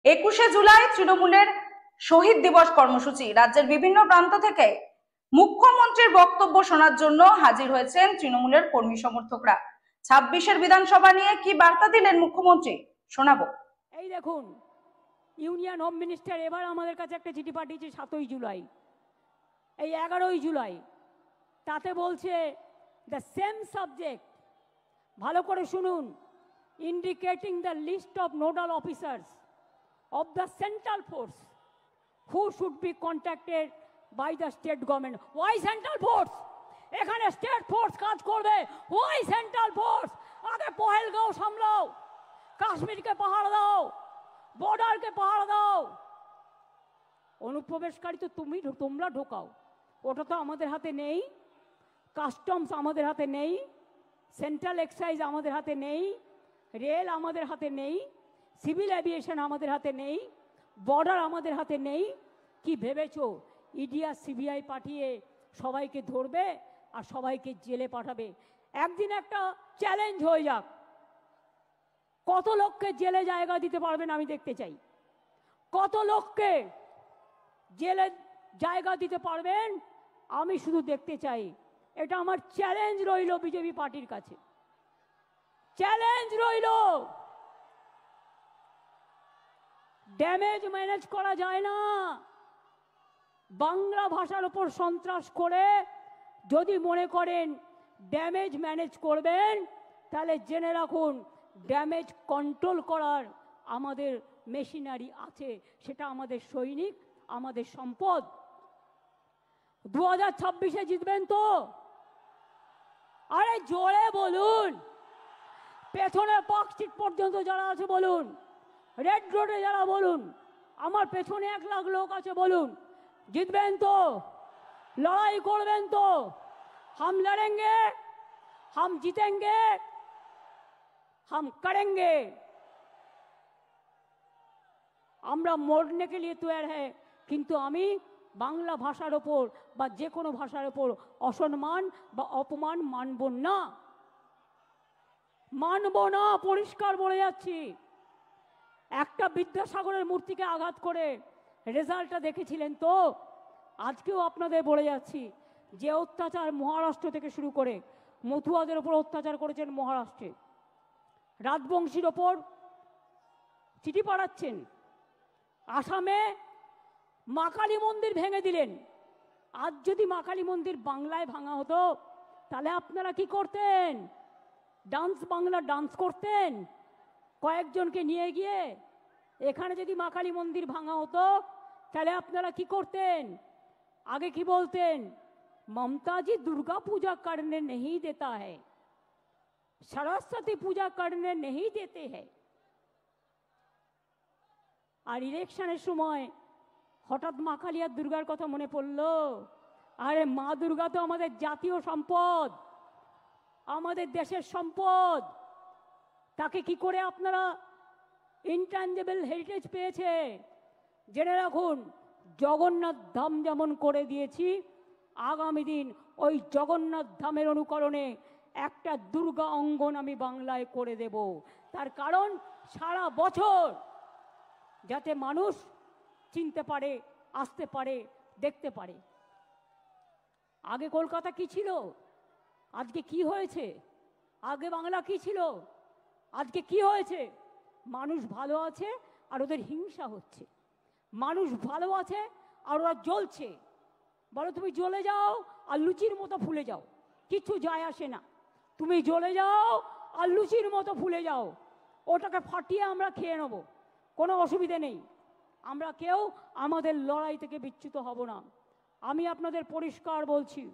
21শে জুলাই তৃণমূলের শহীদ দিবস কর্মসূচি। রাজ্যের বিভিন্ন প্রান্ত থেকে মুখ্যমন্ত্রীর বক্তব্য শোনার জন্য হাজির হয়েছেন তৃণমূলের কর্মী সমর্থকরা। 26-এর বিধানসভা নিয়ে কি বার্তা দিলেন মুখ্যমন্ত্রী, শোনাবো। এই দেখুন, ইউনিয়ন হোম মিনিস্টার এবার আমাদের কাছে একটা চিঠি পাঠিয়েছে 7ই জুলাই, এই 11ই জুলাই। তাতে বলছে দ্য সেম সাবজেক্ট, ভালো করে শুনুন, indicating the list of nodal officers of the central force who should be contacted by the state government. Why central force? এখানে স্টেট ফোর্স কাজ করবে। Why central force? আগে পহেলগাঁও সামলাও, কাশ্মীরকে পাহাড় দাও, বর্ডারকে পাহাড় দাও। অনুপ্রবেশকারী তো তোমরা ঢোকাও, ওটা তো আমাদের হাতে নেই। কাস্টমস আমাদের হাতে নেই, সেন্ট্রাল এক্সাইজ আমাদের হাতে নেই, রেল আমাদের হাতে নেই, সিভিল এভিয়েশন আমাদের হাতে নেই, বর্ডার আমাদের হাতে নেই। কি ভেবেছো ইডি আর সিবিআই পাঠিয়ে সবাইকে ধরবে আর সবাইকে জেলে পাঠাবে? একদিন একটা চ্যালেঞ্জ হয়ে যাক, কত লোককে জেলে জায়গা দিতে পারবেন আমি দেখতে চাই। কত লোককে জেলে জায়গা দিতে পারবেন আমি শুধু দেখতে চাই। এটা আমার চ্যালেঞ্জ রইল বিজেপি পার্টির কাছে, চ্যালেঞ্জ রইল। ড্যামেজ ম্যানেজ করা যায় না। বাংলা ভাষার উপর সন্ত্রাস করে যদি মনে করেন ড্যামেজ ম্যানেজ করবেন, তাহলে জেনে রাখুন ড্যামেজ কন্ট্রোল করার আমাদের মেশিনারি আছে, সেটা আমাদের সৈনিক, আমাদের সম্পদ। 2026-এ জিতবেন তো? আরে জোরে বলুন, পেছনে পার্ক স্ট্রিট পর্যন্ত যারা আছে বলুন, রেড রোডে যারা বলুন, আমার পেছনে 1 লাখ লোক আছে বলুন, জিতবেন তো? লড়াই করবেন তো? हम लड़ेंगे, हम जीतेंगे, हम करेंगे। আমরা মরने के लिए तैयार है, কিন্তু আমি বাংলা ভাষার ওপর বা যে কোনো ভাষার ওপর অসম্মান বা অপমান মানব না, মানব না, পরিষ্কার বলে যাচ্ছি। একটা বিদ্যাসাগরের মূর্তিকে আঘাত করে রেজাল্টটা দেখেছিলেন তো? আজকেও আপনাদের বলে যাচ্ছি, যে অত্যাচার মহারাষ্ট্র থেকে শুরু করে মতুয়াদের ওপর অত্যাচার করেছেন মহারাষ্ট্রে, রাজবংশীর ওপর চিঠি পাঠাচ্ছেন, আসামে মা কালী মন্দির ভেঙে দিলেন। আজ যদি মা কালী মন্দির বাংলায় ভাঙা হতো তাহলে আপনারা কি করতেন? ডান্স বাংলা ডান্স করতেন কয়েকজনকে নিয়ে গিয়ে। এখানে যদি মা কালী মন্দির ভাঙা হতো তাহলে আপনারা কি করতেন? আগে কি বলতেন? ममता जी दुर्गा पूजा करने नहीं देता है, सरस्वती पूजा करने नहीं देते हैं। আর ইলেকশনের সময় হঠাৎ মা কালী আর দুর্গার কথা মনে পড়লো। আরে মা দুর্গা তো আমাদের জাতীয় সম্পদ, আমাদের দেশের সম্পদ। তাকে কি করে আপনারা ইনট্যাঞ্জেবল হেরিটেজ পেয়েছে? জেনে রাখুন, জগন্নাথ ধাম যেমন করে দিয়েছি, আগামী দিন ওই জগন্নাথ ধামের অনুকরণে একটা দুর্গা অঙ্গন আমি বাংলায় করে দেব। তার কারণ সারা বছর যাতে মানুষ চিনতে পারে, আসতে পারে, দেখতে পারে। আগে কলকাতা কি ছিল, আজকে কি হয়েছে? আগে বাংলা কি ছিল, আজকে কি হয়েছে? মানুষ ভালো আছে আর ওদের হিংসা হচ্ছে, মানুষ ভালো আছে আর ওরা জ্বলছে। বলো তুমি জ্বলে যাও আর লুচির মতো ফুলে যাও, কিছু যায় আসে না। তুমি জ্বলে যাও আর লুচির মতো ফুলে যাও, ওটাকে ফাটিয়ে আমরা খেয়ে নেব, কোনো অসুবিধে নেই। আমরা কেউ আমাদের লড়াই থেকে বিচ্যুত হব না। আমি আপনাদের পরিষ্কার বলছি,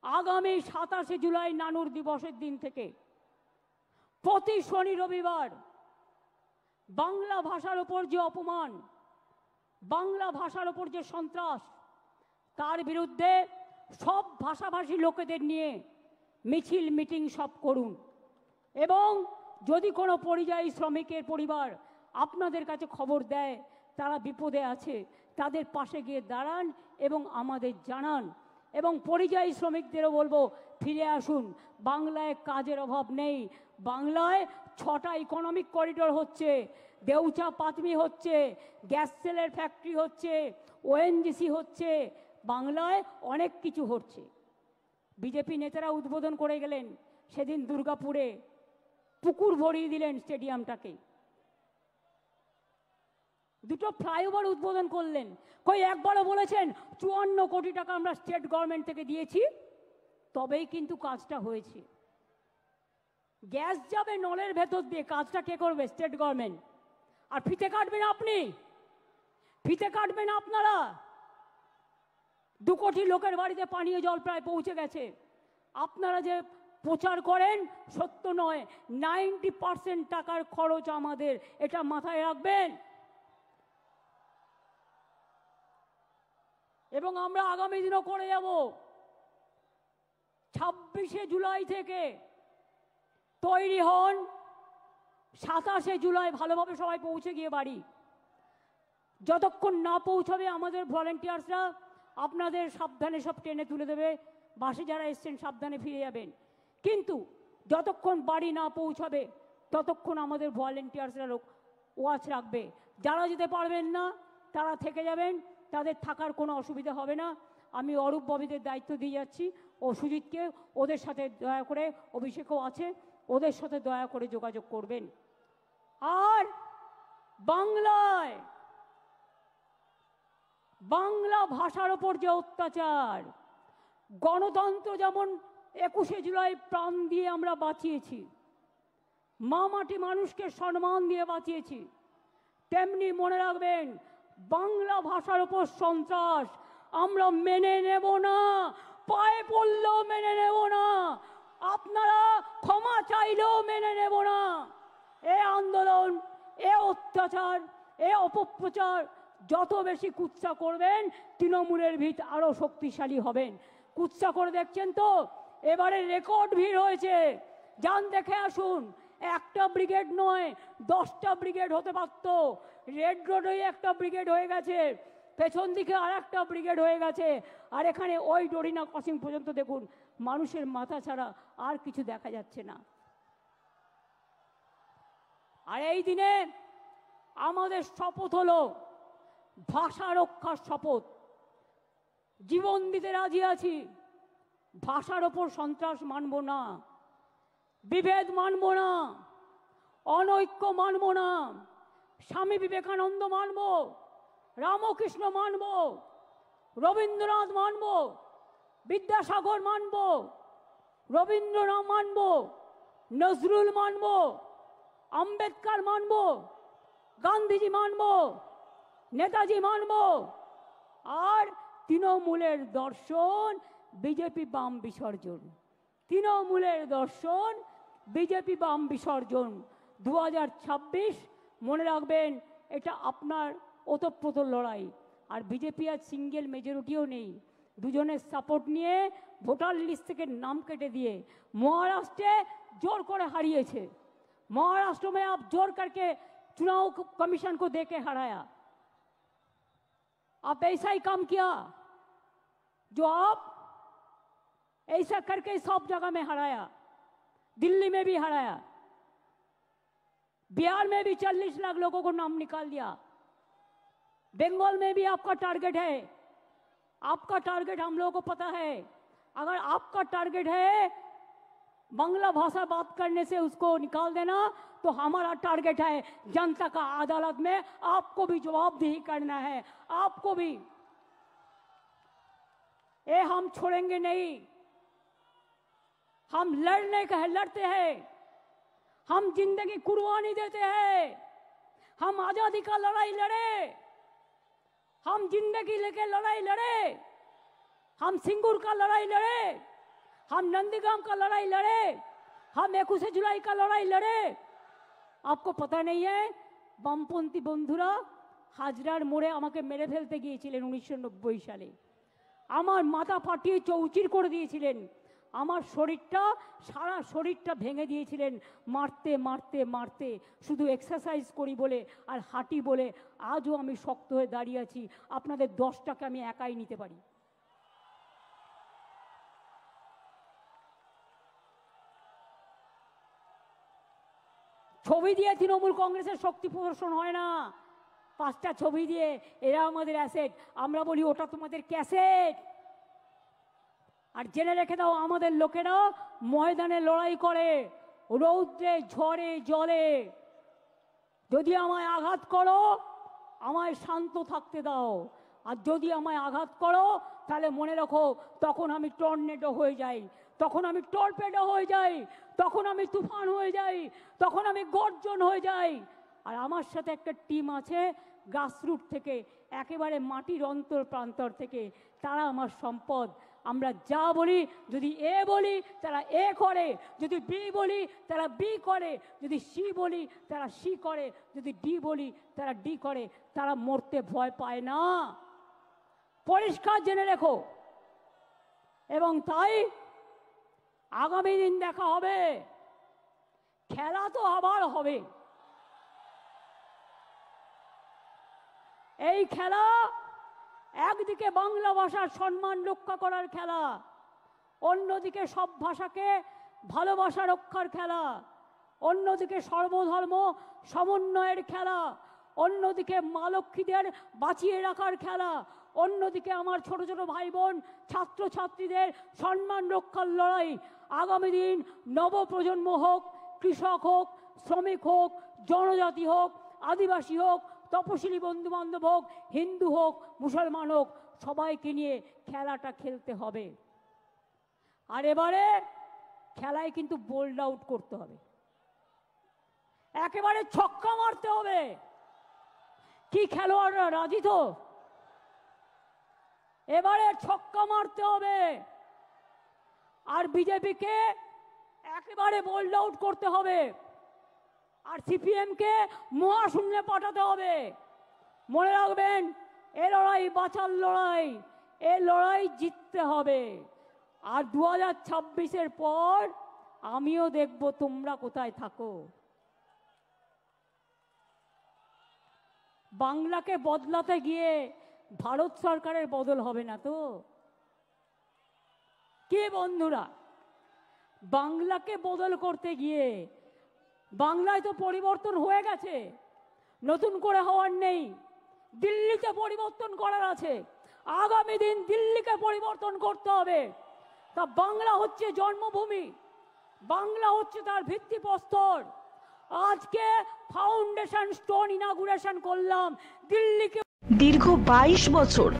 আগামী 27শে জুলাই নানুর দিবসের দিন থেকে প্রতি শনি রবিবার বাংলা ভাষার ওপর যে অপমান, বাংলা ভাষার ওপর যে সন্ত্রাস, তার বিরুদ্ধে সব ভাষাভাষী লোকেদের নিয়ে মিছিল মিটিং সব করুন। এবং যদি কোনো পরিযায়ী শ্রমিকের পরিবার আপনাদের কাছে খবর দেয় তারা বিপদে আছে, তাদের পাশে গিয়ে দাঁড়ান এবং আমাদের জানান। এবং পরিযায়ী শ্রমিকদেরও বলবো ফিরে আসুন, বাংলায় কাজের অভাব নেই। বাংলায় 6টা ইকোনমিক করিডোর হচ্ছে, দেউচা পাতমি হচ্ছে, গ্যাস সেলের ফ্যাক্টরি হচ্ছে, ওএনজিসি হচ্ছে, বাংলায় অনেক কিছু হচ্ছে। বিজেপি নেতারা উদ্বোধন করে গেলেন সেদিন দুর্গাপুরে, পুকুর ভরিয়ে দিলেন স্টেডিয়ামটাকে। দুটো ফ্লাইওভার উদ্বোধন করলেন, কই একবারও বলেছেন 54 কোটি টাকা আমরা স্টেট গভর্নমেন্ট থেকে দিয়েছি, তবেই কিন্তু কাজটা হয়েছে। গ্যাস যাবে নলের ভেতর দিয়ে, কাজটা কে করবে? State government. আর ফিতে কাটবেন আপনি, ফিতে কাটবেন আপনারা। 2 কোটি লোকের বাড়িতে পানীয় জল প্রায় পৌঁছে গেছে। আপনারা যে প্রচার করেন সত্য নয়, 90% টাকার খরচ আমাদের, এটা মাথায় রাখবেন। এবং আমরা আগামী দিনও করে যাব। 26শে জুলাই থেকে তৈরি হন, 27শে জুলাই ভালোভাবে সবাই পৌঁছে গিয়ে বাড়ি। যতক্ষণ না পৌঁছাবে আমাদের ভলেন্টিয়ার্সরা আপনাদের সাবধানে সব টেনে তুলে দেবে, বাসে যারা এসছেন সাবধানে ফিরে যাবেন। কিন্তু যতক্ষণ বাড়ি না পৌঁছাবে ততক্ষণ আমাদের ভলেন্টিয়ার্সরা ওয়াচ রাখবে। যারা যেতে পারবেন না তারা থেকে যাবেন, তাদের থাকার কোনো অসুবিধা হবে না। আমি অরূপ ববিদের দায়িত্ব দিয়ে যাচ্ছি, ও সুজিতকে, ওদের সাথে দয়া করে, অভিষেকও আছে, ওদের সাথে দয়া করে যোগাযোগ করবেন। আর বাংলায় বাংলা ভাষার ওপর যে অত্যাচার, গণতন্ত্র যেমন 21শে জুলাই প্রাণ দিয়ে আমরা বাঁচিয়েছি, মা মাটি মানুষকে সম্মান দিয়ে বাঁচিয়েছি, তেমনি মনে রাখবেন বাংলা ভাষার ওপর সন্ত্রাস আমরা মেনে নেব না, পায়ে পড়লেও মেনে নেব না, আপনারা ক্ষমা চাইলেও মেনে নেব না। এ আন্দোলন, এ অত্যাচার, এ অপপ্রচার যত বেশি কুৎসা করবেন তৃণমূলের ভিত আরো শক্তিশালী হবেন। কুৎসা করে দেখছেন তো, এবারে রেকর্ড ভিড় হয়েছে, যান দেখে আসুন। একটা ব্রিগেড নয়, 10টা ব্রিগেড হতে পারত। রেড রোডে একটা ব্রিগেড হয়ে গেছে, পেছন দিকে আর একটা ব্রিগেড হয়ে গেছে, আর এখানে ওই ডরিনা ক্রসিং পর্যন্ত দেখুন, মানুষের মাথা ছাড়া আর কিছু দেখা যাচ্ছে না। আর এই দিনে আমাদের শপথ হলো ভাষা রক্ষার শপথ। জীবন দিতে রাজি আছি, ভাষার ওপর সন্ত্রাস মানব না, বিভেদ মানব না, অনৈক্য মানব না। স্বামী বিবেকানন্দ মানব, রামকৃষ্ণ মানব, রবীন্দ্রনাথ মানব, বিদ্যাসাগর মানব, রবীন্দ্রনাথ মানব, নজরুল মানব, আম্বেদকর মানব, গান্ধীজি মানব, নেতাজি মানব। আর তৃণমূলের দর্শন বিজেপি বাম বিসর্জন, তৃণমূলের দর্শন বিজেপি বাম বিসর্জন। 2026 মনে রাখবেন, এটা আপনার ওতপ্রোত লড়াই। আর বিজেপি আজ সিঙ্গেল মেজরিটিও নেই, দুজনের সাপোর্ট নিয়ে ভোটার লিস্ট থেকে নাম কেটে দিয়ে महाराष्ट्र जोर করে হারিয়েছে। महाराष्ट्र में आप जोर करके चुनाव कमीशन को देके हराया। आप ऐसा ही काम किया जो आप ऐसा करके सब जगह में हराया, दिल्ली में भी हराया, बिहार में भी 40 लाख लोगों को नाम निकाल दिया, बंगाल में भी आपका टारगेट है। आपका टारगेट हम लोगों को पता है। अगर आपका टारगेट है बांग्ला भाषा बात करने से उसको निकाल देना, तो हमारा टारगेट है जनता का अदालत में आपको भी जवाबदेही करना है, आपको भी। ये हम छोड़ेंगे नहीं, हम लड़ते हैं, हम जिंदगी कुर्बानी देते हैं, हम आजादी का लड़ाई लड़े, हम जिंदगी लेके लड़ाई लड़े, हम सिंगूर का लड़ाई लड़े, हम नंदीग्राम का लड़ाई लड़े, हम 21 जुलाई का लड़ाई लड़े। आपको पता नहीं है, বামপন্থী বন্ধুরা হাজরার মোড়ে আমাকে মেরে ফেলতে গিয়েছিলেন 1990 সালে। আমার মাথা ফাটিয়ে চৌচির করে দিয়েছিলেন, আমার শরীরটা, সারা শরীরটা ভেঙে দিয়েছিলেন মারতে মারতে মারতে। শুধু এক্সারসাইজ করি বলে আর হাঁটি বলে আজও আমি শক্ত হয়ে দাঁড়িয়ে আছি। আপনাদের 10টাকে আমি একাই নিতে পারি। ছবি দিয়ে তৃণমূল কংগ্রেসের শক্তি প্রদর্শন হয় না। 5টা ছবি দিয়ে এরা আমাদের অ্যাসেট, আমরা বলি ওটা তোমাদের ক্যাসেট। আর জেনে রেখে দাও, আমাদের লোকেরা ময়দানে লড়াই করে, রৌদ্রে ঝড়ে জলে। যদি আমায় আঘাত করো, আমায় শান্ত থাকতে দাও, আর যদি আমায় আঘাত করো তাহলে মনে রাখো তখন আমি টর্নেডো হয়ে যাই, তখন আমি টর্পেডো হয়ে যাই, তখন আমি তুফান হয়ে যাই, তখন আমি গর্জন হয়ে যাই। আর আমার সাথে একটা টিম আছে গ্রাসরুট থেকে, একেবারে মাটির অন্তর প্রান্তর থেকে, তারা আমার সম্পদ। আমরা যা বলি, যদি এ বলি তারা এ করে, যদি বি বলি তারা বি করে, যদি সি বলি তারা সি করে, যদি ডি বলি তারা ডি করে। তারা মরতে ভয় পায় না, পরিষ্কার জেনে রেখো। এবং তাই আগামী দিন দেখা হবে, খেলা তো আবার হবে। এই খেলা একদিকে বাংলা ভাষার সম্মান রক্ষা করার খেলা, অন্যদিকে সব ভাষাকে ভালোবাসা রক্ষার খেলা, অন্যদিকে সর্বধর্ম সমন্বয়ের খেলা, অন্যদিকে মা লক্ষ্মীদের বাঁচিয়ে রাখার খেলা, অন্যদিকে আমার ছোট ছোট ভাই বোন ছাত্রছাত্রীদের সম্মান রক্ষার লড়াই। আগামী দিন নবপ্রজন্ম হোক, কৃষক হোক, শ্রমিক হোক, জনজাতি হোক, আদিবাসী হোক, তপশিলি বন্ধু বান্ধব হোক, হিন্দু হোক, মুসলমান হোক, সবাইকে নিয়ে খেলাটা খেলতে হবে। আর এবারে খেলায় কিন্তু বোল্ড আউট করতে হবে, একেবারে ছক্কা মারতে হবে। কি খেলোয়াড়রা রাজি তো? এবারে ছক্কা মারতে হবে। আর বিজেপিকে একেবারে বোল্ড আউট করতে হবে, আর সিপিএমকে মহাশূন্যে পাঠাতে হবে। মনে রাখবেন, এ লড়াই বাঁচার লড়াই, এ লড়াই জিততে হবে। আর 2026-এর পর আমিও দেখব তোমরা কোথায় থাকো। বাংলাকে বদলাতে গিয়ে ভারত সরকারের বদল হবে না তো? কে বন্ধুরা, বাংলাকে বদল করতে গিয়ে, বাংলায় তো পরিবর্তন হয়ে গেছে, নতুন করে হওয়ার নেই। দিল্লিতে পরিবর্তন করার আছে, আগামী দিন দিল্লিকে পরিবর্তন করতে হবে। তা বাংলা হচ্ছে জন্মভূমি, বাংলা হচ্ছে তার ভিত্তিপ্রস্তর। আজকে ফাউন্ডেশন স্টোন ইনাগুরেশন করলাম দিল্লিকে। দীর্ঘ 22 বছর